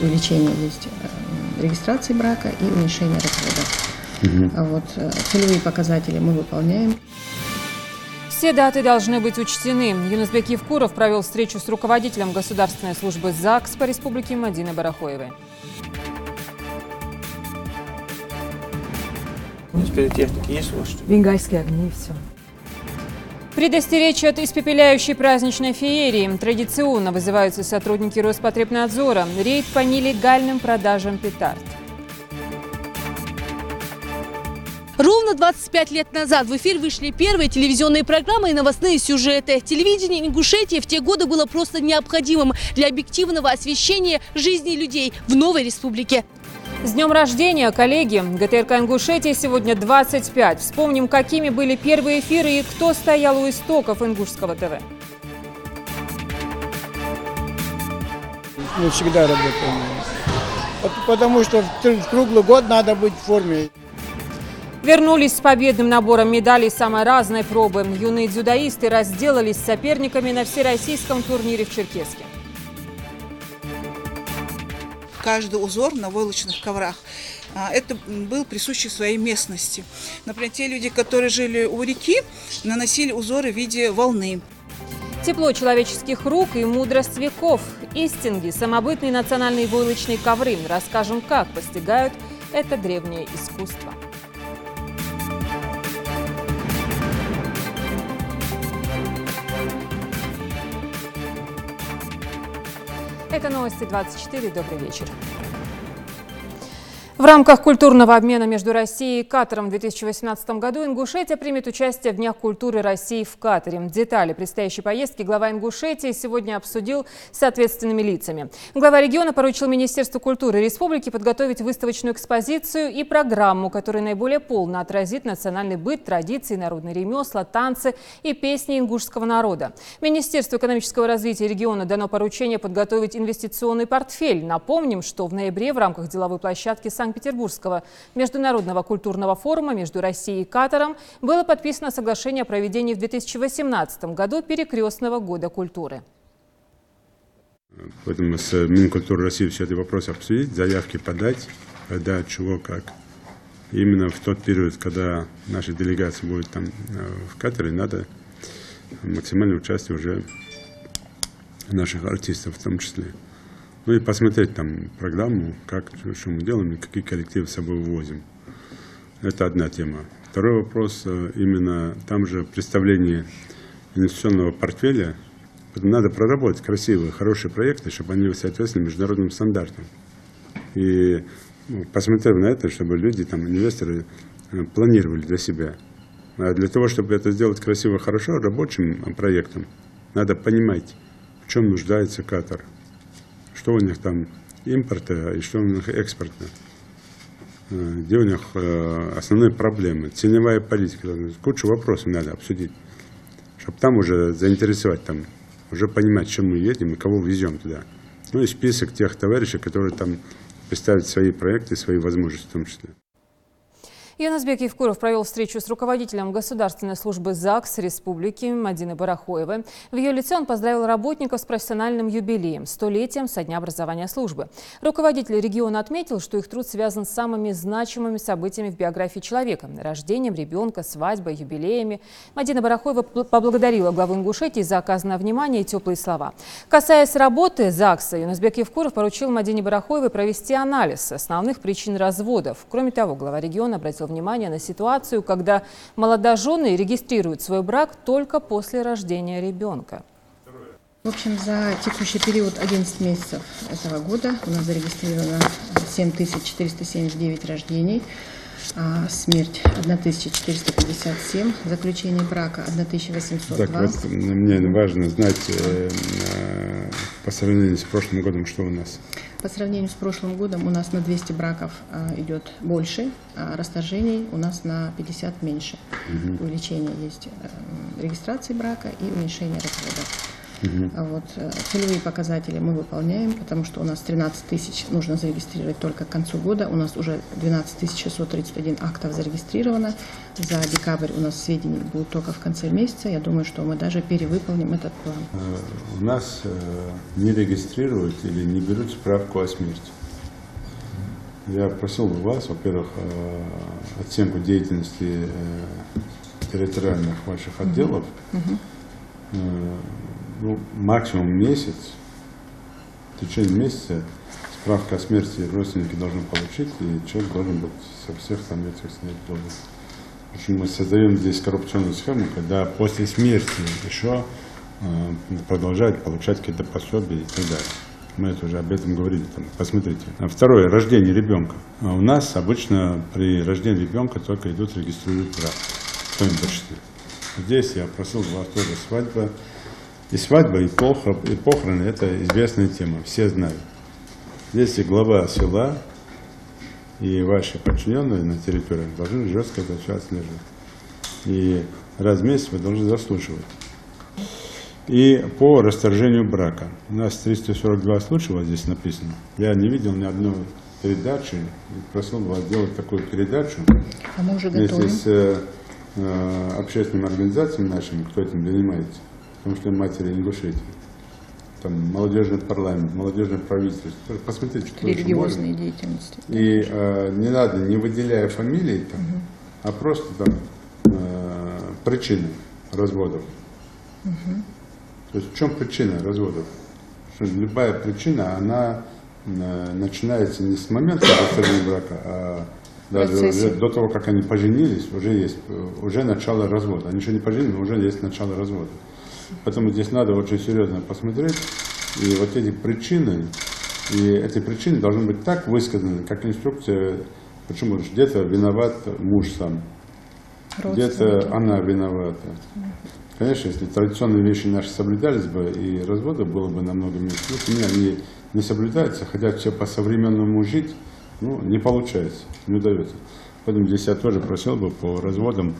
увеличение есть регистрации брака и уменьшение развода. Вот, целевые показатели мы выполняем. Все даты должны быть учтены. Юнусбек Евкуров провел встречу с руководителем государственной службы ЗАГС по республике Мадиной Барахоевой. Спиротехники есть у вас? Бенгальские огни и все. Предостеречь от испепеляющей праздничной феерии. Традиционно вызываются сотрудники Роспотребнадзора. Рейд по нелегальным продажам петард. Ровно 25 лет назад в эфир вышли первые телевизионные программы и новостные сюжеты. Телевидение Ингушетии в те годы было просто необходимым для объективного освещения жизни людей в новой республике. С днем рождения, коллеги! ГТРК Ингушетии сегодня 25. Вспомним, какими были первые эфиры и кто стоял у истоков Ингушского ТВ. Мы всегда работаем. Потому что в круглый год надо быть в форме. Вернулись с победным набором медалей самой разной пробы. Юные дзюдоисты разделались с соперниками на всероссийском турнире в Черкесске. Каждый узор на войлочных коврах это был присущий своей местности. Например, те люди, которые жили у реки, наносили узоры в виде волны. Тепло человеческих рук и мудрость веков. Истинги, самобытные национальные войлочные ковры. Расскажем, как постигают это древнее искусство. Это новости 24. Добрый вечер. В рамках культурного обмена между Россией и Катаром в 2018 году Ингушетия примет участие в Днях культуры России в Катаре. Детали предстоящей поездки глава Ингушетии сегодня обсудил с ответственными лицами. Глава региона поручил Министерству культуры республики подготовить выставочную экспозицию и программу, которая наиболее полно отразит национальный быт, традиции, народные ремесла, танцы и песни ингушского народа. Министерству экономического развития региона дано поручение подготовить инвестиционный портфель. Напомним, что в ноябре в рамках деловой площадки Санкт-Петербургского международного культурного форума между Россией и Катаром было подписано соглашение о проведении в 2018 году перекрестного года культуры. Поэтому с Минкультурой России все эти вопросы обсудить, заявки подать, когда, чего, как. И именно в тот период, когда наша делегация будет там в Катаре, надо максимальное участие уже наших артистов в том числе. Ну и посмотреть там программу, как, что мы делаем и какие коллективы с собой вывозим. Это одна тема. Второй вопрос, именно там же представление инвестиционного портфеля. Надо проработать красивые, хорошие проекты, чтобы они соответствовали международным стандартам. И посмотрев на это, чтобы люди, там, инвесторы планировали для себя. А для того, чтобы это сделать красиво, хорошо, рабочим проектом, надо понимать, в чем нуждается Катар. Что у них там импорта и что у них экспорта. Где у них основные проблемы. Ценовая политика. Кучу вопросов надо обсудить. Чтобы там уже заинтересовать, там, уже понимать, чем мы едем и кого везем туда. Ну и список тех товарищей, которые там представят свои проекты, свои возможности в том числе. Юнусбек Евкуров провел встречу с руководителем государственной службы ЗАГС Республики Мадиной Барахоевой. В ее лице он поздравил работников с профессиональным юбилеем – 100-летием со дня образования службы. Руководитель региона отметил, что их труд связан с самыми значимыми событиями в биографии человека – рождением ребенка, свадьбой, юбилеями. Мадина Барахоева поблагодарила главу Ингушетии за оказанное внимание и теплые слова. Касаясь работы ЗАГСа, Юнусбек Евкуров поручил Мадине Барахоевой провести анализ основных причин разводов. Кроме того, глава региона обратил внимание на ситуацию, когда молодожены регистрируют свой брак только после рождения ребенка. В общем, за текущий период 11 месяцев этого года у нас зарегистрировано 7479 рождений, смерть 1457, заключение брака 1820. Так, вот мне важно знать по сравнению с прошлым годом, что у нас. По сравнению с прошлым годом у нас на 200 браков идет больше, а расторжений у нас на 50 меньше. Увеличение есть регистрации брака и уменьшение развода. Вот, целевые показатели мы выполняем, потому что у нас 13 тысяч нужно зарегистрировать только к концу года. У нас уже 12 631 актов зарегистрировано. За декабрь у нас сведения будут только в конце месяца. Я думаю, что мы даже перевыполним этот план. У нас не регистрируют или не берут справку о смерти. Я просил бы вас, во-первых, оценку деятельности территориальных ваших отделов. Ну, максимум месяц, в течение месяца справка о смерти родственники должны получить, и человек должен быть со всех там этих снять должен. Потому что мы создаем здесь коррупционную схему, когда после смерти еще продолжают получать какие-то пособия и так далее. Мы это уже об этом говорили, там, посмотрите. Второе, рождение ребенка. У нас обычно при рождении ребенка только идут регистрируют брак, в том большинстве. Здесь я просил вас тоже свадьба. И свадьба, и похороны – это известная тема, все знают. Здесь и глава села, и ваши подчиненные на территории должны жестко это все отслеживать. И раз в месяц вы должны заслушивать. И по расторжению брака. У нас 342 случая, вот здесь написано. Я не видел ни одной передачи, просил вас делать такую передачу. А мы уже готовы. Вместе с общественными организациями нашими, кто этим занимается. Потому что матери Ингушетии. Там молодежный парламент, молодежное правительство. Посмотрите, что религиозные деятельности. И не надо, не выделяя фамилии, там, а просто там причины разводов. То есть в чем причина разводов? Что любая причина, она начинается не с момента расторжения брака, а даже уже до того, как они поженились, уже начало развода. Они еще не поженились, но уже есть начало развода. Поэтому здесь надо очень серьезно посмотреть. И вот эти причины должны быть так высказаны, как инструкция. Почему? Где-то виноват муж сам, где-то она виновата. Конечно, если традиционные вещи наши соблюдались бы, и развода было бы намного меньше. Но они не соблюдаются, хотят все по-современному жить, ну, не получается, не удается. Поэтому здесь я тоже просил бы по разводам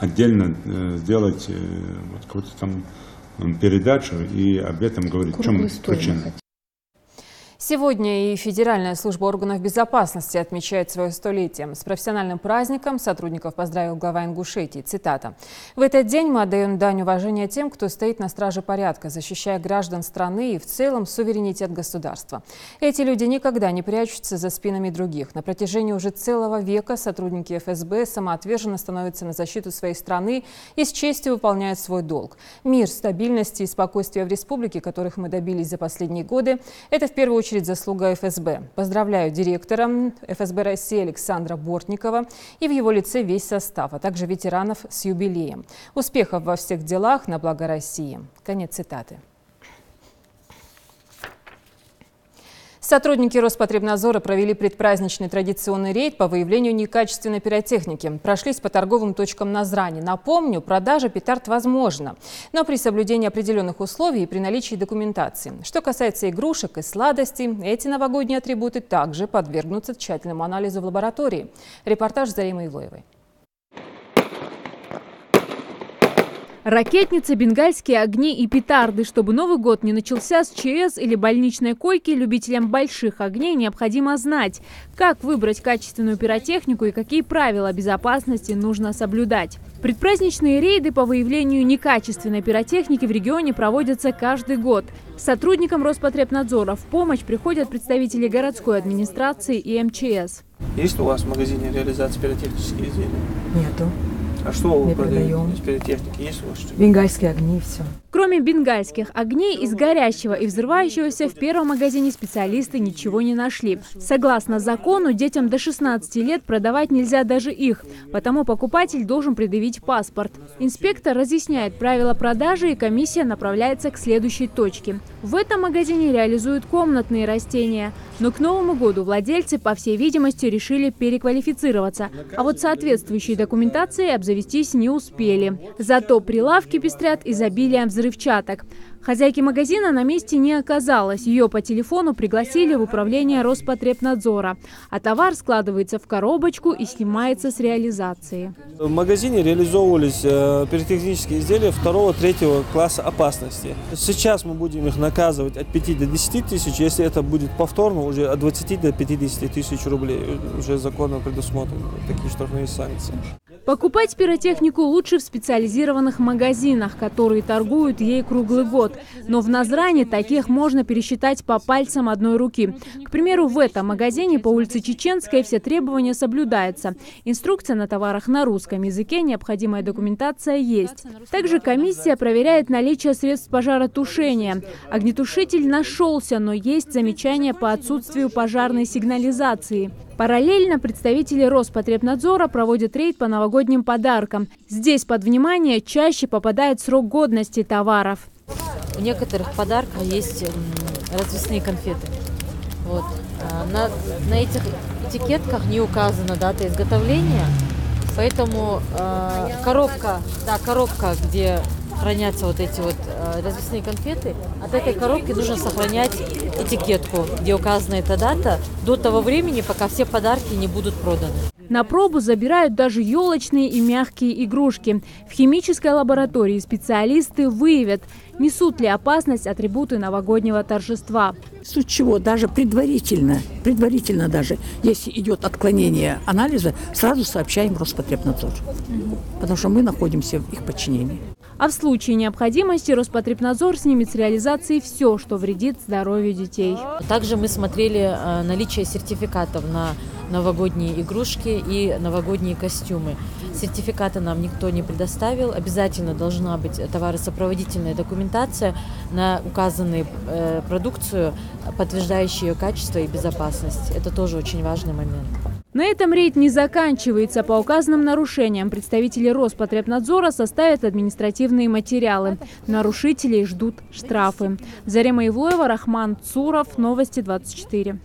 отдельно сделать вот какую-то там передачу и об этом говорить. В чем причина? Сегодня и Федеральная служба органов безопасности отмечает свое 100-летие. С профессиональным праздником сотрудников поздравил глава Ингушетии. Цитата. «В этот день мы отдаем дань уважения тем, кто стоит на страже порядка, защищая граждан страны и в целом суверенитет государства. Эти люди никогда не прячутся за спинами других. На протяжении уже целого века сотрудники ФСБ самоотверженно становятся на защиту своей страны и с честью выполняют свой долг. Мир, стабильность и спокойствие в республике, которых мы добились за последние годы, это в первую очередь заслуга ФСБ. Поздравляю директора ФСБ России Александра Бортникова и в его лице весь состав, а также ветеранов с юбилеем. Успехов во всех делах на благо России». Конец цитаты. Сотрудники Роспотребнадзора провели предпраздничный традиционный рейд по выявлению некачественной пиротехники. Прошлись по торговым точкам Назрани. Напомню, продажа петард возможна, но при соблюдении определенных условий и при наличии документации. Что касается игрушек и сладостей, эти новогодние атрибуты также подвергнутся тщательному анализу в лаборатории. Репортаж Заримы Ивлоевой. Ракетницы, бенгальские огни и петарды. Чтобы Новый год не начался с ЧС или больничной койки, любителям больших огней необходимо знать, как выбрать качественную пиротехнику и какие правила безопасности нужно соблюдать. Предпраздничные рейды по выявлению некачественной пиротехники в регионе проводятся каждый год. Сотрудникам Роспотребнадзора в помощь приходят представители городской администрации и МЧС. Есть у вас в магазине реализации пиротехнических изделий? Нету. А что вы Не продаете продаем. из пиротехники? Есть у вас что-то? Бенгальские огни, все. Кроме бенгальских огней, из горящего и взрывающегося в первом магазине специалисты ничего не нашли. Согласно закону, детям до 16 лет продавать нельзя даже их, потому покупатель должен предъявить паспорт. Инспектор разъясняет правила продажи, и комиссия направляется к следующей точке. В этом магазине реализуют комнатные растения. Но к Новому году владельцы, по всей видимости, решили переквалифицироваться. А вот соответствующей документацией обзавестись не успели. Зато прилавки пестрят изобилием взрывчатки. девчаток. Хозяйки магазина на месте не оказалось. Ее по телефону пригласили в управление Роспотребнадзора. А товар складывается в коробочку и снимается с реализации. В магазине реализовывались пиротехнические изделия 2-3 класса опасности. Сейчас мы будем их наказывать от 5 до 10 тысяч, если это будет повторно, уже от 20 до 50 тысяч рублей. Уже законом предусмотрены такие штрафные санкции. Покупать пиротехнику лучше в специализированных магазинах, которые торгуют ей круглый год. Но в Назране таких можно пересчитать по пальцам одной руки. К примеру, в этом магазине по улице Чеченской все требования соблюдаются. Инструкция на товарах на русском языке, необходимая документация есть. Также комиссия проверяет наличие средств пожаротушения. Огнетушитель нашелся, но есть замечания по отсутствию пожарной сигнализации. Параллельно представители Роспотребнадзора проводят рейд по новогодним подаркам. Здесь под внимание чаще попадает срок годности товаров. У некоторых подарков есть развесные конфеты. Вот. На этих этикетках не указана дата изготовления, поэтому коробка, где хранятся вот эти вот развесные конфеты, от этой коробки нужно сохранять этикетку, где указана эта дата, до того времени, пока все подарки не будут проданы. На пробу забирают даже елочные и мягкие игрушки. В химической лаборатории специалисты выявят, несут ли опасность атрибуты новогоднего торжества. Суть чего, даже предварительно даже, если идет отклонение анализа, сразу сообщаем Роспотребнадзор, потому что мы находимся в их подчинении. А в случае необходимости Роспотребнадзор снимет с реализации все, что вредит здоровью детей. Также мы смотрели наличие сертификатов на новогодние игрушки и новогодние костюмы. Сертификаты нам никто не предоставил. Обязательно должна быть товаросопроводительная документация на указанную продукцию, подтверждающую ее качество и безопасность. Это тоже очень важный момент. На этом рейд не заканчивается. По указанным нарушениям представители Роспотребнадзора составят административные материалы. Нарушителей ждут штрафы. Зарема Ивлоева, Рахман Цуров, Новости 24.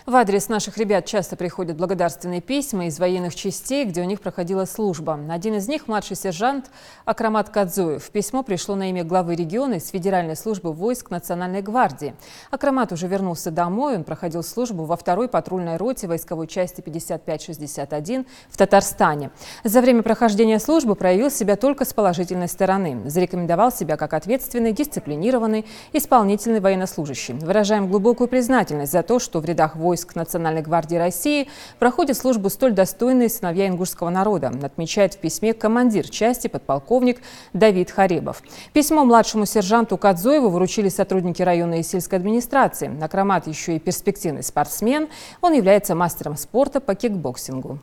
В адрес наших ребят часто приходят благодарственные письма из военных частей, где у них проходила служба. Один из них – младший сержант Акрамат Кадзуев. Письмо пришло на имя главы региона из Федеральной службы войск Национальной гвардии. Акрамат уже вернулся домой. Он проходил службу во 2-й патрульной роте войсковой части 5561 в Татарстане. За время прохождения службы проявил себя только с положительной стороны. Зарекомендовал себя как ответственный, дисциплинированный, исполнительный военнослужащий. Выражаем глубокую признательность за то, что в рядах войск Национальной гвардии России проходят службу столь достойные сыновья ингушского народа, отмечает в письме командир части подполковник Давид Харебов. Письмо младшему сержанту Кадзуеву вручили сотрудники районной и сельской администрации. Акрамат еще и перспективный спортсмен. Он является мастером спорта по кикбоксингу.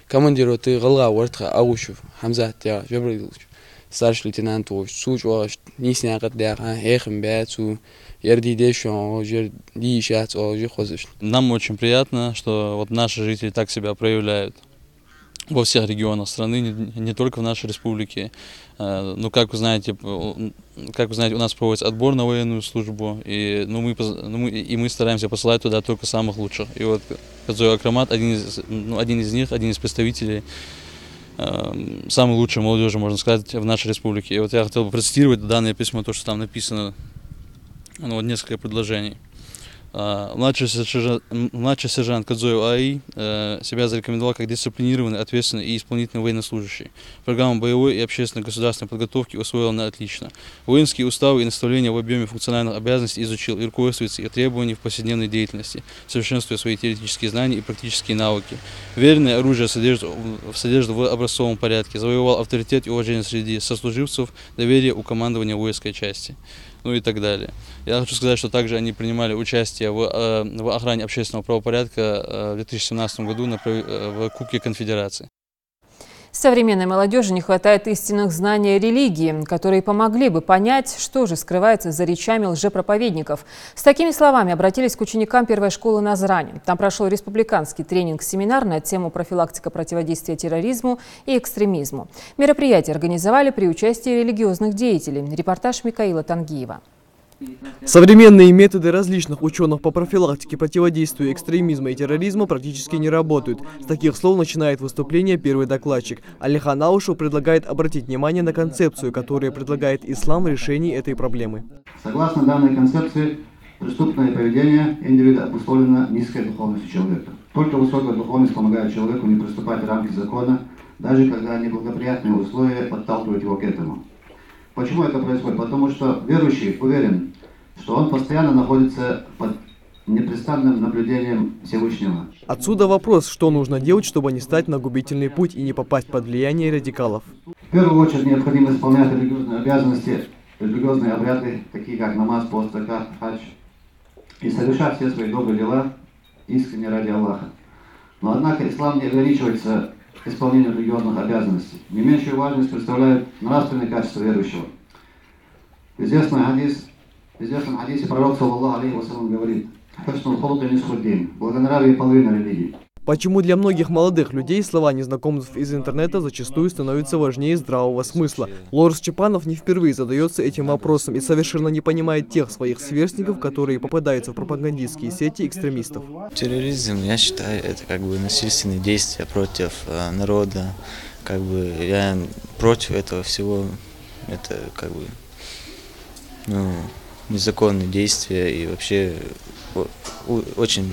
Командир роты Галга Уартха Аушев Хамза Тя Жабрилович, старший лейтенант Суч Нисняк Дяха Эхм Бяцу Ярди Дешон Жерди Шац Жихозыш. Нам очень приятно, что вот наши жители так себя проявляют во всех регионах страны, не только в нашей республике. Ну, как вы знаете, у нас проводится отбор на военную службу, и мы стараемся посылать туда только самых лучших. И вот Кадзуев Акрамат один из представителей самой лучшей молодежи, можно сказать, в нашей республике. И вот я хотел бы процитировать данное письмо, то, что там написано, вот несколько предложений. Младший сержант Кадзуев АИ себя зарекомендовал как дисциплинированный, ответственный и исполнительный военнослужащий. Программу боевой и общественной государственной подготовки усвоил на отлично. Воинские уставы и наставления в объеме функциональных обязанностей изучил и руководствуется их требований в повседневной деятельности, совершенствуя свои теоретические знания и практические навыки. Верное оружие содержит в образцовом порядке, завоевал авторитет и уважение среди сослуживцев, доверие у командования воинской части. Ну и так далее. Я хочу сказать, что также они принимали участие в охране общественного правопорядка в 2017 году в Кубке Конфедерации. Современной молодежи не хватает истинных знаний о религии, которые помогли бы понять, что же скрывается за речами лжепроповедников. С такими словами обратились к ученикам первой школы Назрани. Там прошел республиканский тренинг-семинар на тему профилактика противодействия терроризму и экстремизму. Мероприятие организовали при участии религиозных деятелей. Репортаж Микаила Тангиева. Современные методы различных ученых по профилактике, противодействию экстремизма и терроризма практически не работают. С таких слов начинает выступление первый докладчик. Алихан Аушев предлагает обратить внимание на концепцию, которая предлагает ислам в решении этой проблемы. Согласно данной концепции, преступное поведение индивида обусловлено низкой духовностью человека. Только высокая духовность помогает человеку не приступать к рамки закона, даже когда неблагоприятные условия подталкивают его к этому. Почему это происходит? Потому что верующий уверен, что он постоянно находится под непрестанным наблюдением Всевышнего. Отсюда вопрос, что нужно делать, чтобы не стать на губительный путь и не попасть под влияние радикалов. В первую очередь необходимо исполнять религиозные обязанности, религиозные обряды, такие как намаз, пост, закат, хадж, и совершать все свои добрые дела искренне ради Аллаха. Но однако ислам не ограничивается исполнением религиозных обязанностей. Не меньшую важность представляют нравственные качества верующего. В известном хадисе пророк, саллаллаху алейхи вассалям, говорит: «Хуснул хулук нисфу дин», благонравие половина религии. Почему для многих молодых людей слова незнакомцев из интернета зачастую становятся важнее здравого смысла? Лорс Чепанов не впервые задается этим вопросом и совершенно не понимает тех своих сверстников, которые попадаются в пропагандистские сети экстремистов. Терроризм, я считаю, это как бы насильственные действия против народа. Как бы я против этого всего. Это как бы незаконные действия и вообще очень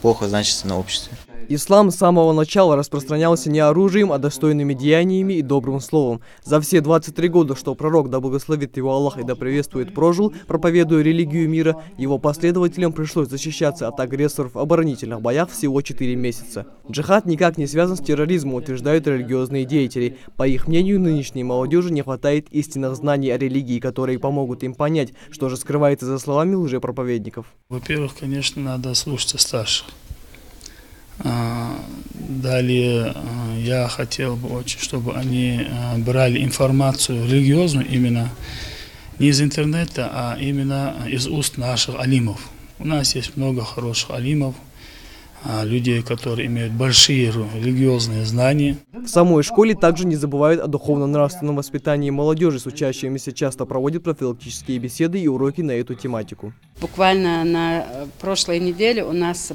плохо значится на обществе. Ислам с самого начала распространялся не оружием, а достойными деяниями и добрым словом. За все 23 года, что пророк, да благословит его Аллах и да приветствует, прожил, проповедуя религию мира, его последователям пришлось защищаться от агрессоров в оборонительных боях всего 4 месяца. Джихад никак не связан с терроризмом, утверждают религиозные деятели. По их мнению, нынешней молодежи не хватает истинных знаний о религии, которые помогут им понять, что же скрывается за словами лжепроповедников. Во-первых, конечно, надо слушаться старших. Далее я хотел бы очень, чтобы они брали информацию религиозную именно не из интернета, а именно из уст наших алимов. У нас есть много хороших алимов, людей, которые имеют большие религиозные знания. В самой школе также не забывают о духовно-нравственном воспитании молодежи. С учащимися часто проводят профилактические беседы и уроки на эту тематику. Буквально на прошлой неделе у нас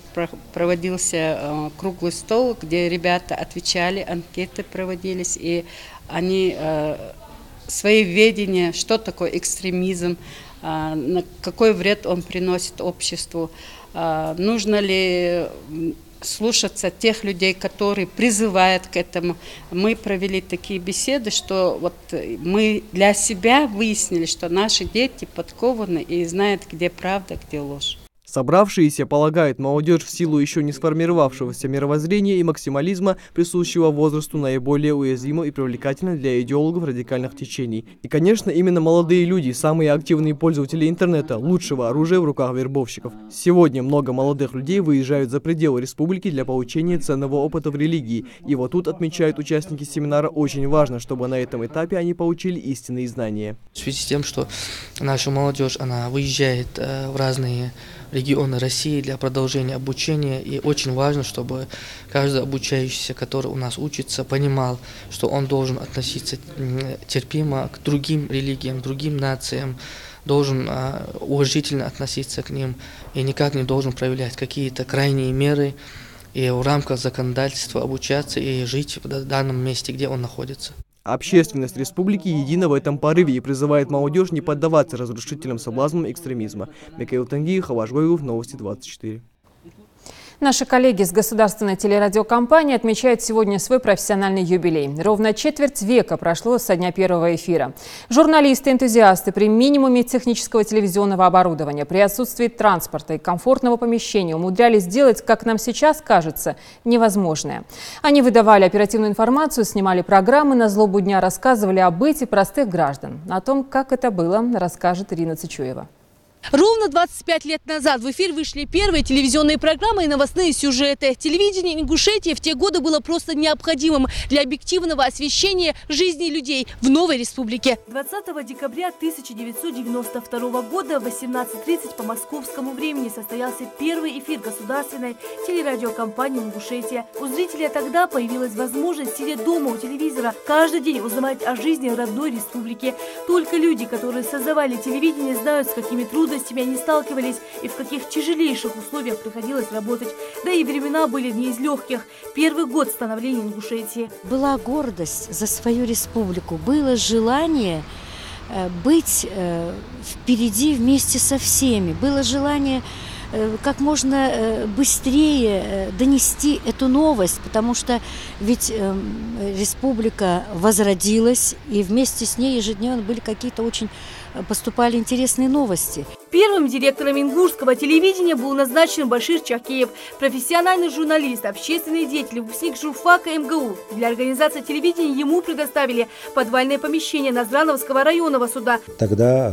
проводился круглый стол, где ребята отвечали, анкеты проводились, и они свои видения, что такое экстремизм, какой вред он приносит обществу, нужно ли слушаться тех людей, которые призывают к этому. Мы провели такие беседы, что вот мы для себя выяснили, что наши дети подкованы и знают, где правда, где ложь. Собравшиеся полагают, молодежь в силу еще не сформировавшегося мировоззрения и максимализма, присущего возрасту, наиболее уязвима и привлекательна для идеологов радикальных течений. И, конечно, именно молодые люди, самые активные пользователи интернета, лучшего оружия в руках вербовщиков. Сегодня много молодых людей выезжают за пределы республики для получения ценного опыта в религии. И вот тут, отмечают участники семинара, очень важно, чтобы на этом этапе они получили истинные знания. В связи с тем, что наша молодежь, она выезжает в разные регионы России для продолжения обучения, и очень важно, чтобы каждый обучающийся, который у нас учится, понимал, что он должен относиться терпимо к другим религиям, другим нациям, должен уважительно относиться к ним и никак не должен проявлять какие-то крайние меры, и в рамках законодательства обучаться и жить в данном месте, где он находится. Общественность республики едина в этом порыве и призывает молодежь не поддаваться разрушительным соблазнам экстремизма. Михаил Тангиев, Хаваш Гойгов, Новости 24. Наши коллеги с государственной телерадиокомпании отмечают сегодня свой профессиональный юбилей. Ровно четверть века прошло со дня первого эфира. Журналисты, энтузиасты при минимуме технического телевизионного оборудования, при отсутствии транспорта и комфортного помещения умудрялись сделать, как нам сейчас кажется, невозможное. Они выдавали оперативную информацию, снимали программы на злобу дня, рассказывали о быте простых граждан. О том, как это было, расскажет Ирина Цичуева. Ровно 25 лет назад в эфир вышли первые телевизионные программы и новостные сюжеты. Телевидение Ингушетии в те годы было просто необходимым для объективного освещения жизни людей в новой республике. 20 декабря 1992 года в 18:30 по московскому времени состоялся первый эфир государственной телерадиокомпании «Ингушетия». У зрителя тогда появилась возможность, сидя дома у телевизора, каждый день узнавать о жизни родной республики. Только люди, которые создавали телевидение, знают, с какими трудностями они сталкивались и в каких тяжелейших условиях приходилось работать. Да и времена были не из легких. Первый год становления Ингушетии. Была гордость за свою республику, было желание быть впереди вместе со всеми, было желание как можно быстрее донести эту новость, потому что ведь республика возродилась, и вместе с ней ежедневно были какие-то очень поступали интересные новости. Первым директором ингушского телевидения был назначен Башир Чакеев, профессиональный журналист, общественный деятель, выпускник журфака МГУ. Для организации телевидения ему предоставили подвальное помещение Назрановского районного суда. Тогда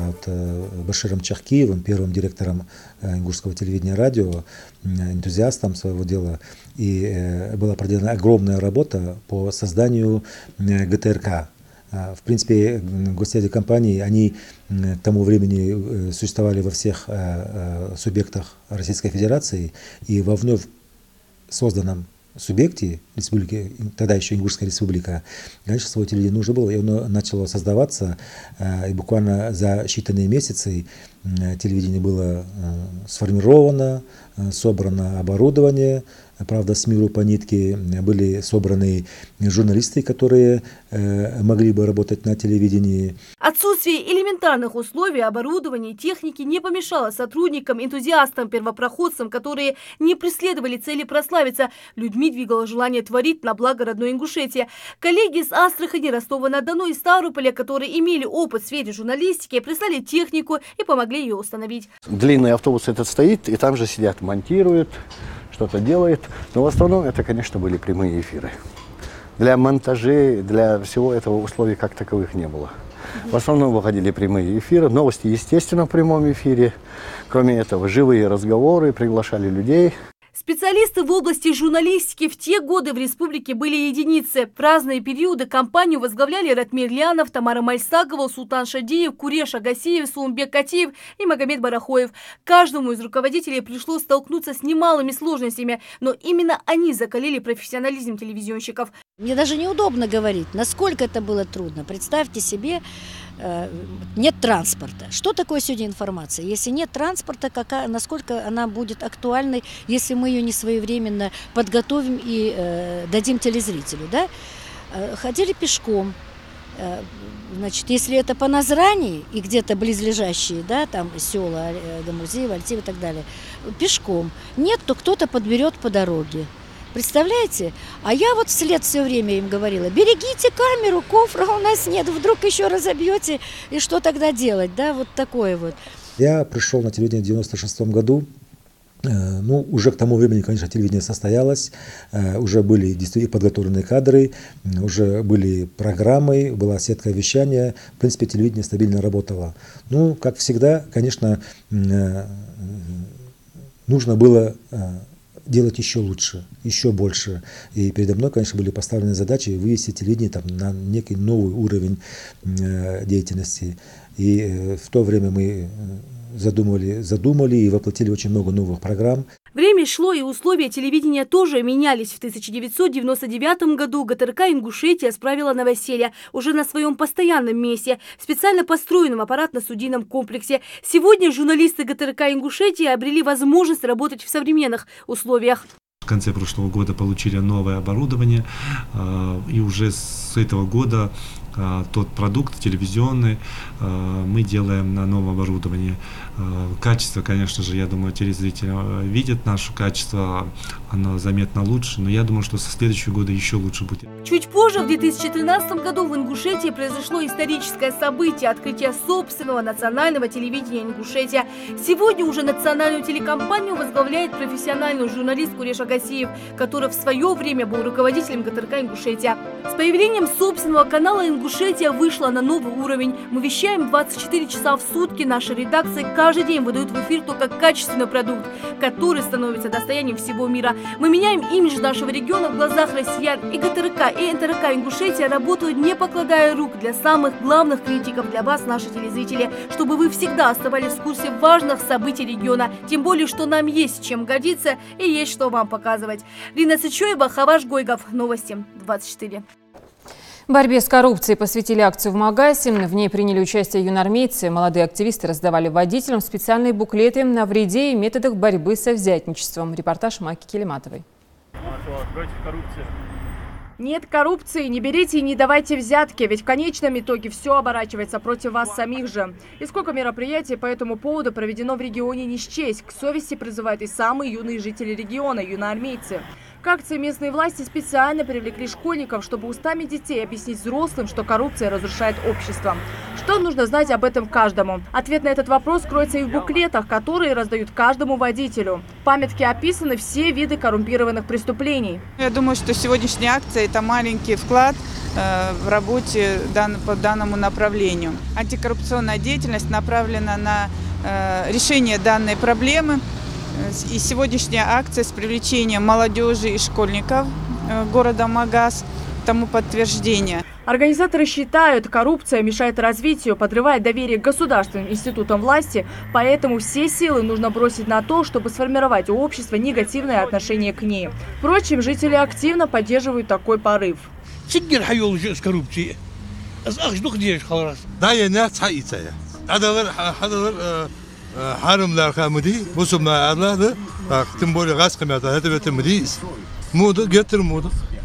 Баширом Чакеевым, первым директором ингушского телевидения и радио, энтузиастом своего дела, и была проделана огромная работа по созданию ГТРК. В принципе, гостелерадиокомпании, они к тому времени существовали во всех субъектах Российской Федерации, и во вновь созданном субъекте республики, тогда еще Ингушская республика, конечно, свое телевидение нужно было, и оно начало создаваться, и буквально за считанные месяцы телевидение было сформировано, собрано оборудование. Правда, с миру по нитке были собраны журналисты, которые могли бы работать на телевидении. Отсутствие элементарных условий, оборудования и техники не помешало сотрудникам, энтузиастам, первопроходцам, которые не преследовали цели прославиться. Людьми двигало желание творить на благо родной Ингушетии. Коллеги из Астрахани, Ростова-на-Дону и Ставрополя, которые имели опыт в сфере журналистики, прислали технику и помогли ее установить. Длинный автобус этот стоит, и там же сидят, монтируют, что-то делает. Но в основном это, конечно, были прямые эфиры. Для монтажей, для всего этого условий как таковых не было. В основном выходили прямые эфиры, новости, естественно, в прямом эфире. Кроме этого, живые разговоры, приглашали людей. Специалисты в области журналистики в те годы в республике были единицы. В разные периоды компанию возглавляли Ратмир Лянов, Тамара Мальсакова, Султан Шадиев, Куреш Агасиев, Сулумбек Катиев и Магомед Барахоев. Каждому из руководителей пришлось столкнуться с немалыми сложностями, но именно они закалили профессионализм телевизионщиков. Мне даже неудобно говорить, насколько это было трудно. Представьте себе, нет транспорта. Что такое сегодня информация? Если нет транспорта, насколько она будет актуальной, если мы ее не своевременно подготовим и дадим телезрителю, да? Ходили пешком. Значит, если это по Назрани и где-то близлежащие, да, там села, Гамузеево, Альтеево и так далее, пешком. Нет, то кто-то подберет по дороге. Представляете? А я вот вслед все время им говорила: берегите камеру, кофра у нас нет, вдруг еще разобьете, и что тогда делать, да, вот такое вот. Я пришел на телевидение в 1996 году. Ну, уже к тому времени, конечно, телевидение состоялось, уже были действительно подготовленные кадры, уже были программы, была сетка вещания, в принципе, телевидение стабильно работало. Ну, как всегда, конечно, нужно было делать еще лучше, еще больше. И передо мной, конечно, были поставлены задачи вывести телевидение там на некий новый уровень деятельности. И в то время мы задумали и воплотили очень много новых программ. Время шло, и условия телевидения тоже менялись. В 1999 году ГТРК Ингушетия справила новоселье уже на своем постоянном месте, в специально построенном аппаратно-студийном комплексе. Сегодня журналисты ГТРК Ингушетии обрели возможность работать в современных условиях. В конце прошлого года получили новое оборудование, и уже с этого года тот продукт телевизионный мы делаем на новом оборудовании. Качество, конечно же, я думаю, телезрители видят наше качество, оно заметно лучше, но я думаю, что со следующего года еще лучше будет. Чуть позже, в 2013 году, в Ингушетии произошло историческое событие – открытие собственного национального телевидения Ингушетия. Сегодня уже национальную телекомпанию возглавляет профессиональный журналист Куреш Агасиев, который в свое время был руководителем ГТРК Ингушетия. С появлением собственного канала Ингушетия Ингушетия вышла на новый уровень. Мы вещаем 24 часа в сутки. Наши редакции каждый день выдают в эфир только качественный продукт, который становится достоянием всего мира. Мы меняем имидж нашего региона в глазах россиян. И ГТРК, и НТРК Ингушетия работают, не покладая рук, для самых главных критиков, для вас, наши телезрители, чтобы вы всегда оставались в курсе важных событий региона. Тем более, что нам есть чем гордиться и есть что вам показывать. Лина Сычоева, Хаваш Гойгов. Новости 24. Борьбе с коррупцией посвятили акцию в Магасе. В ней приняли участие юноармейцы. Молодые активисты раздавали водителям специальные буклеты о вреде и методах борьбы со взятничеством. Репортаж Маки Келиматовой. Нет коррупции, не берите и не давайте взятки, ведь в конечном итоге все оборачивается против вас самих же. И сколько мероприятий по этому поводу проведено в регионе не счесть. К совести призывают и самые юные жители региона, юноармейцы. К акции местные власти специально привлекли школьников, чтобы устами детей объяснить взрослым, что коррупция разрушает общество. Что нужно знать об этом каждому? Ответ на этот вопрос кроется и в буклетах, которые раздают каждому водителю. В памятке описаны все виды коррумпированных преступлений. Я думаю, что сегодняшняя акция – это маленький вклад в работе по данному направлению. Антикоррупционная деятельность направлена на решение данной проблемы. И сегодняшняя акция с привлечением молодежи и школьников города Магас тому подтверждение. Организаторы считают, коррупция мешает развитию, подрывает доверие к государственным институтам власти, поэтому все силы нужно бросить на то, чтобы сформировать у общества негативное отношение к ней. Впрочем, жители активно поддерживают такой порыв.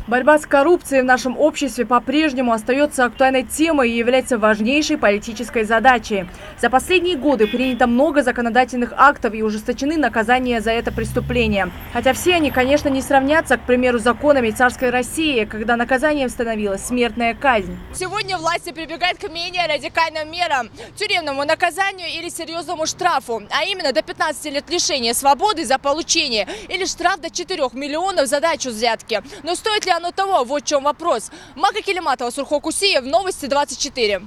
Борьба с коррупцией в нашем обществе по-прежнему остается актуальной темой и является важнейшей политической задачей. За последние годы принято много законодательных актов и ужесточены наказания за это преступление. Хотя все они, конечно, не сравнятся, к примеру, с законами царской России, когда наказанием становилась смертная казнь. Сегодня власти прибегают к менее радикальным мерам – тюремному наказанию или серьезному штрафу, а именно до 15 лет лишения свободы за получение или штраф до 4 миллионов за дачу взятки. Но стоит ли оно того? Вот в чем вопрос. Мака Келиматова, Сурхо Кусиев, Новости 24.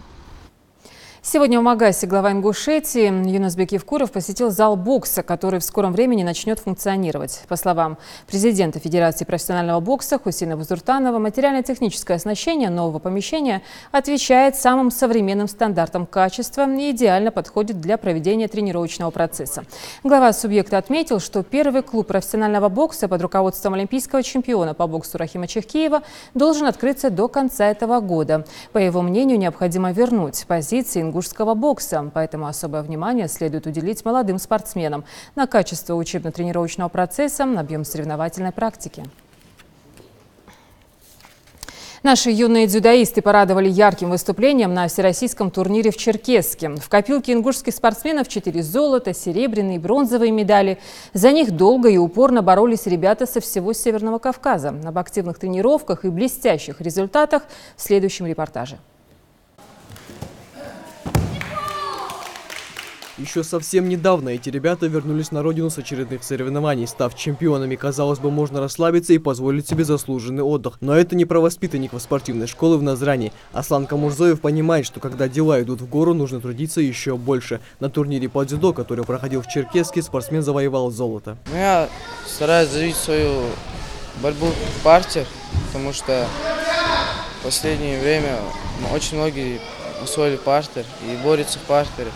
Сегодня в Магасе глава Ингушетии Юнусбек Евкуров посетил зал бокса, который в скором времени начнет функционировать. По словам президента Федерации профессионального бокса Хусейна Бузуртанова, материально-техническое оснащение нового помещения отвечает самым современным стандартам качества и идеально подходит для проведения тренировочного процесса. Глава субъекта отметил, что первый клуб профессионального бокса под руководством олимпийского чемпиона по боксу Рахима Чехкиева должен открыться до конца этого года. По его мнению, необходимо вернуть позиции ингушского бокса, поэтому особое внимание следует уделить молодым спортсменам на качество учебно-тренировочного процесса, на объем соревновательной практики. Наши юные дзюдоисты порадовали ярким выступлением на всероссийском турнире в Черкесске. В копилке ингушских спортсменов 4 золота, серебряные и бронзовые медали. За них долго и упорно боролись ребята со всего Северного Кавказа. Об активных тренировках и блестящих результатах в следующем репортаже. Еще совсем недавно эти ребята вернулись на родину с очередных соревнований. Став чемпионами, казалось бы, можно расслабиться и позволить себе заслуженный отдых. Но это не про воспитанников спортивной школы в Назрани. Аслан Камурзоев понимает, что когда дела идут в гору, нужно трудиться еще больше. На турнире по дзюдо, который проходил в Черкесске, спортсмен завоевал золото. Я стараюсь развить свою борьбу в партере, потому что в последнее время очень многие усвоили партер и борются в партере.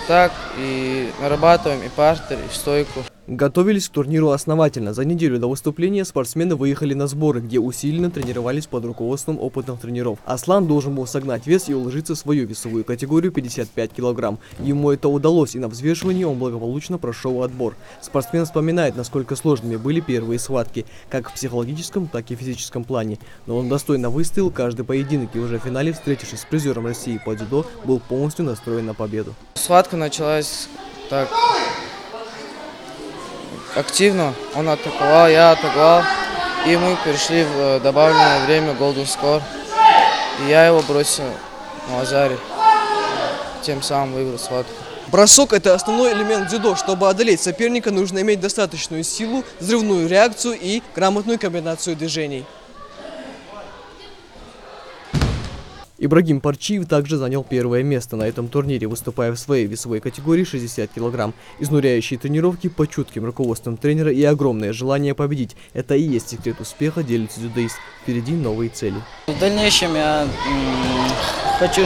Так и нарабатываем и партер, и стойку. Готовились к турниру основательно. За неделю до выступления спортсмены выехали на сборы, где усиленно тренировались под руководством опытных тренеров. Аслан должен был согнать вес и уложиться в свою весовую категорию 55 килограмм. Ему это удалось, и на взвешивании он благополучно прошел отбор. Спортсмен вспоминает, насколько сложными были первые схватки, как в психологическом, так и в физическом плане. Но он достойно выстоял каждый поединок, и уже в финале, встретившись с призером России по дзюдо, был полностью настроен на победу. Схватка началась так активно. Он атаковал, я атаковал, и мы перешли в добавленное время Golden Score. И я его бросил на лазаре, тем самым выиграл схватку. Бросок – это основной элемент дзюдо. Чтобы одолеть соперника, нужно иметь достаточную силу, взрывную реакцию и грамотную комбинацию движений. Ибрагим Парчиев также занял первое место на этом турнире, выступая в своей весовой категории 60 килограмм. Изнуряющие тренировки под чутким руководством тренера и огромное желание победить – это и есть секрет успеха, делится дзюдоист. Впереди новые цели. В дальнейшем я хочу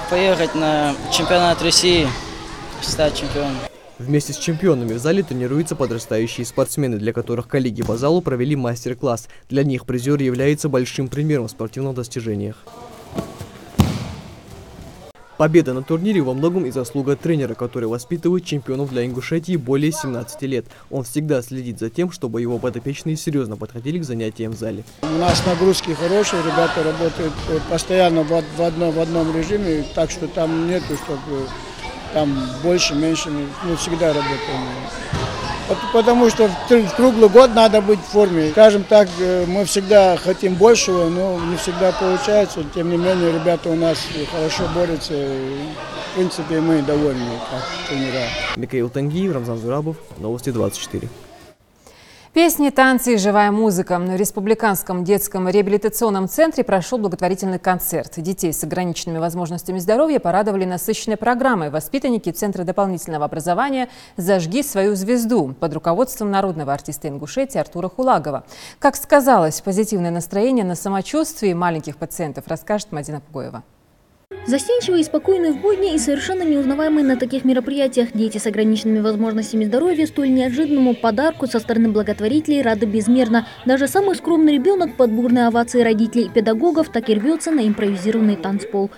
поехать на чемпионат России, стать чемпионом. Вместе с чемпионами в зале тренируются подрастающие спортсмены, для которых коллеги по залу провели мастер-класс. Для них призер является большим примером в спортивных достижениях. Победа на турнире во многом и заслуга тренера, который воспитывает чемпионов для Ингушетии более 17 лет. Он всегда следит за тем, чтобы его подопечные серьезно подходили к занятиям в зале. У нас нагрузки хорошие, ребята работают постоянно в одном режиме, так что там нету, чтобы там больше, меньше, мы всегда работаем. Потому что в круглый год надо быть в форме. Скажем так, мы всегда хотим большего, но не всегда получается. Тем не менее, ребята у нас хорошо борются. В принципе, мы довольны, как тренера. Михаил Тангиев, Рамзан Зурабов, Новости 24. Песни, танцы и живая музыка. В Республиканском детском реабилитационном центре прошел благотворительный концерт. Детей с ограниченными возможностями здоровья порадовали насыщенной программой. Воспитанники Центра дополнительного образования «Зажги свою звезду» под руководством народного артиста Ингушетии Артура Хулагова. Как сказалось позитивное настроение на самочувствии маленьких пациентов, расскажет Мадина Пугоева. Застенчивые и спокойные в будни и совершенно неузнаваемые на таких мероприятиях дети с ограниченными возможностями здоровья столь неожиданному подарку со стороны благотворителей рады безмерно. Даже самый скромный ребенок под бурные овации родителей и педагогов так и рвется на импровизированный танцпол.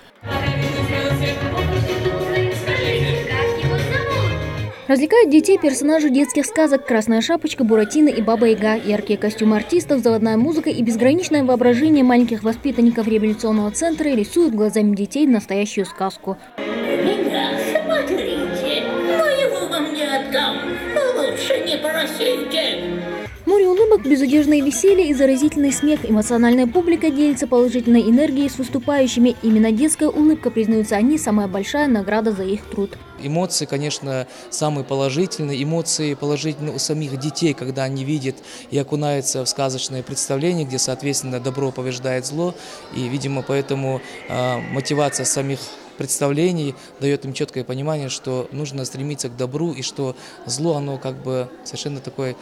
Развлекают детей персонажи детских сказок «Красная шапочка», «Буратино» и «Баба-Яга». Яркие костюмы артистов, заводная музыка и безграничное воображение маленьких воспитанников реабилитационного центра рисуют глазами детей настоящую сказку. Смотрите, моего вам не отдам, лучше не просите. Море улыбок, безудержное веселье и заразительный смех. Эмоциональная публика делится положительной энергией с выступающими. Именно детская улыбка, признаются они, самая большая награда за их труд. Эмоции, конечно, самые положительные. Эмоции положительные у самих детей, когда они видят и окунаются в сказочное представление, где, соответственно, добро побеждает зло. И, видимо, поэтому мотивация самих представлений дает им четкое понимание, что нужно стремиться к добру и что зло, оно как бы совершенно такое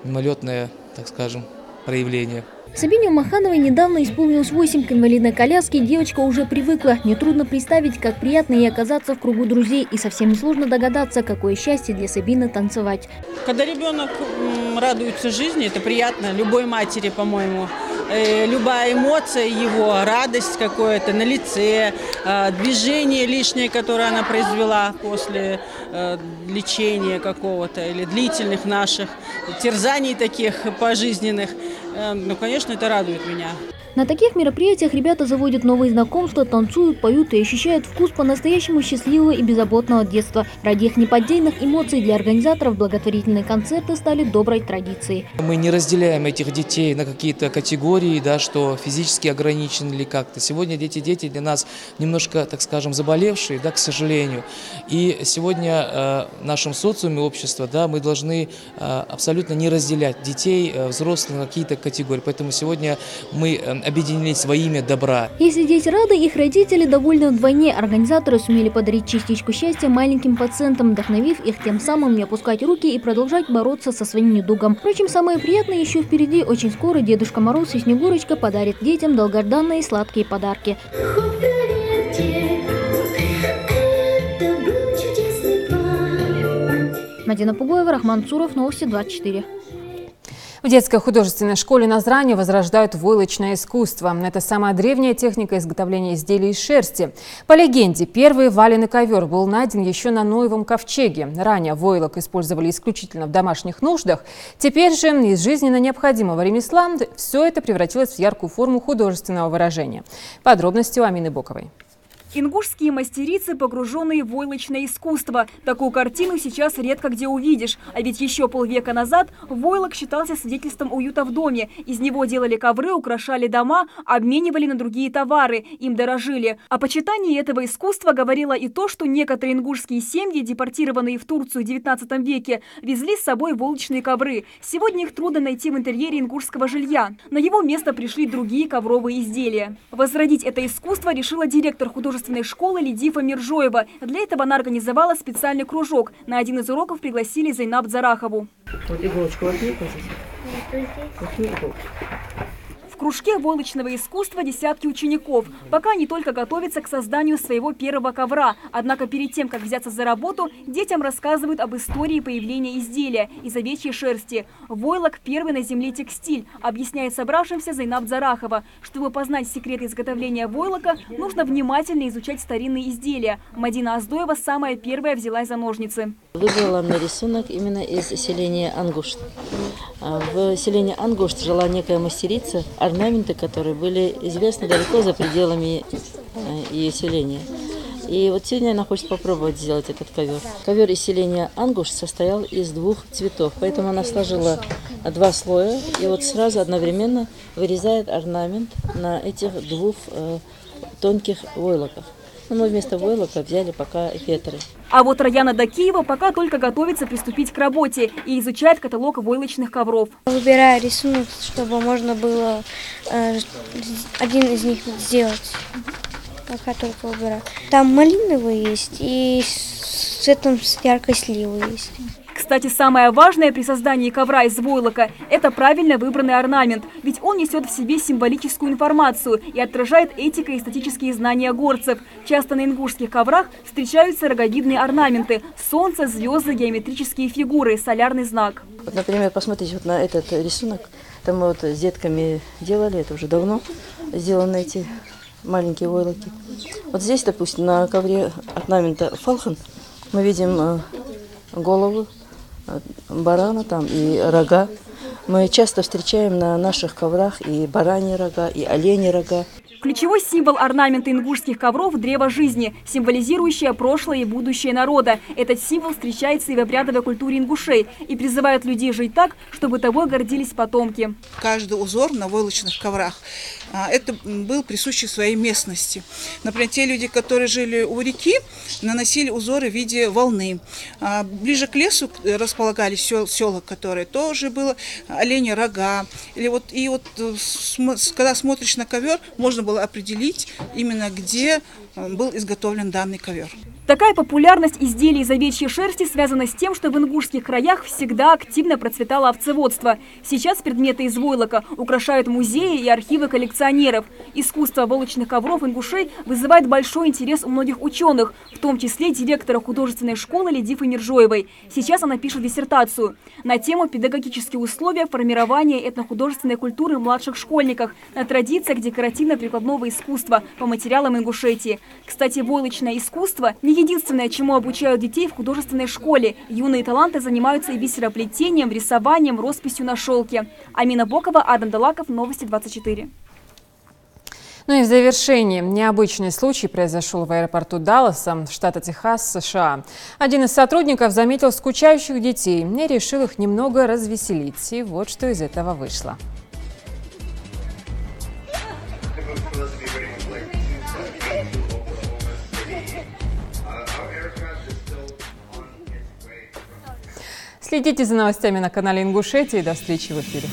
мимолетное, так скажем, проявление. Сабине Махановой недавно исполнилось 8 к инвалидной коляске. Девочка уже привыкла. Нетрудно представить, как приятно ей оказаться в кругу друзей. И совсем несложно догадаться, какое счастье для Сабины танцевать. Когда ребенок радуется жизни, это приятно любой матери, по-моему. Любая эмоция его, радость какая-то на лице, движение лишнее, которое она произвела после лечения какого-то или длительных наших терзаний таких пожизненных. Ну, конечно, это радует меня. На таких мероприятиях ребята заводят новые знакомства, танцуют, поют и ощущают вкус по-настоящему счастливого и беззаботного детства. Ради их неподдельных эмоций для организаторов благотворительные концерты стали доброй традицией. Мы не разделяем этих детей на какие-то категории, да, что физически ограничены или как-то. Сегодня дети для нас немножко, так скажем, заболевшие, да, к сожалению. И сегодня в нашем социуме общества, да, мы должны абсолютно не разделять детей, взрослых на какие-то категории. Поэтому сегодня мы объединились во имя добра. Если дети рады, их родители довольны вдвойне. Организаторы сумели подарить частичку счастья маленьким пациентам, вдохновив их тем самым не опускать руки и продолжать бороться со своим недугом. Впрочем, самое приятное еще впереди. Очень скоро Дедушка Мороз и Снегурочка подарят детям долгожданные сладкие подарки. Мадина Пугоева, Рахман Цуров, Новости 24. В детской художественной школе Назрани возрождают войлочное искусство. Это самая древняя техника изготовления изделий из шерсти. По легенде, первый валеный ковер был найден еще на Ноевом ковчеге. Ранее войлок использовали исключительно в домашних нуждах. Теперь же из жизненно необходимого ремесла все это превратилось в яркую форму художественного выражения. Подробности у Амины Боковой. Ингушские мастерицы, погруженные в войлочное искусство. Такую картину сейчас редко где увидишь. А ведь еще полвека назад войлок считался свидетельством уюта в доме. Из него делали ковры, украшали дома, обменивали на другие товары, им дорожили. О почитании этого искусства говорило и то, что некоторые ингушские семьи, депортированные в Турцию в XIX веке, везли с собой войлочные ковры. Сегодня их трудно найти в интерьере ингушского жилья. На его место пришли другие ковровые изделия. Возродить это искусство решила директор художественной школы Лидифа Миржоева. Для этого она организовала специальный кружок. На один из уроков пригласили Зайнаб Зарахову. Вот иголочку возьми, В кружке войлочного искусства десятки учеников. Пока они только готовятся к созданию своего первого ковра. Однако перед тем, как взяться за работу, детям рассказывают об истории появления изделия из овечьей шерсти. Войлок – первый на земле текстиль, объясняет собравшимся Зайнаб Зарахова. Чтобы познать секреты изготовления войлока, нужно внимательно изучать старинные изделия. Мадина Аздоева самая первая взялась за ножницы. Выбрала мне рисунок именно из селения Ангушт. В селении Ангушт жила некая мастерица, орнаменты, которые были известны далеко за пределами ее селения. И вот сегодня она хочет попробовать сделать этот ковер. Ковер из селения Ангушт состоял из двух цветов, поэтому она сложила два слоя и вот сразу одновременно вырезает орнамент на этих двух тонких войлоках. Мы вместо войлока взяли пока фетры. А вот Раяна Дакиева пока только готовится приступить к работе и изучает каталог войлочных ковров. Выбираю рисунок, чтобы можно было один из них сделать. Пока только выбираю. Там малиновый есть и с цветом яркой сливы есть. Кстати, самое важное при создании ковра из войлока – это правильно выбранный орнамент. Ведь он несет в себе символическую информацию и отражает этико-эстетические знания горцев. Часто на ингушских коврах встречаются роговидные орнаменты – солнце, звезды, геометрические фигуры, солярный знак. Вот, например, посмотрите вот на этот рисунок. Там мы вот с детками делали, это уже давно сделаны эти маленькие войлоки. Вот здесь, допустим, на ковре орнамента фалхан мы видим голову барана там и рога. Мы часто встречаем на наших коврах и бараньи рога, и оленьи рога. Ключевой символ орнамента ингушских ковров – древо жизни, символизирующее прошлое и будущее народа. Этот символ встречается и в обрядовой культуре ингушей и призывает людей жить так, чтобы тобой гордились потомки. Каждый узор на войлочных коврах это был присущий своей местности. Например, те люди, которые жили у реки, наносили узоры в виде волны. Ближе к лесу располагались села, которые тоже было оленьи рога. И когда смотришь на ковер, можно было определить именно где был изготовлен данный ковер. Такая популярность изделий из овечьей шерсти связана с тем, что в ингушских краях всегда активно процветало овцеводство. Сейчас предметы из войлока украшают музеи и архивы коллекционеров. Искусство войлочных ковров ингушей вызывает большой интерес у многих ученых, в том числе директора художественной школы Лидифы Миржоевой. Сейчас она пишет диссертацию на тему «Педагогические условия формирования этнохудожественной культуры в младших школьниках на традициях декоративно-прикладного искусства по материалам Ингушетии». Кстати, войлочное искусство – не единственное, чему обучают детей в художественной школе. Юные таланты занимаются и бисероплетением, рисованием, росписью на шелке. Амина Бокова, Адам Далаков, Новости 24. Ну и в завершении. Необычный случай произошел в аэропорту Далласа, штата Техас, США. Один из сотрудников заметил скучающих детей и решил их немного развеселить. И вот что из этого вышло. Следите за новостями на канале Ингушетии. До встречи в эфире.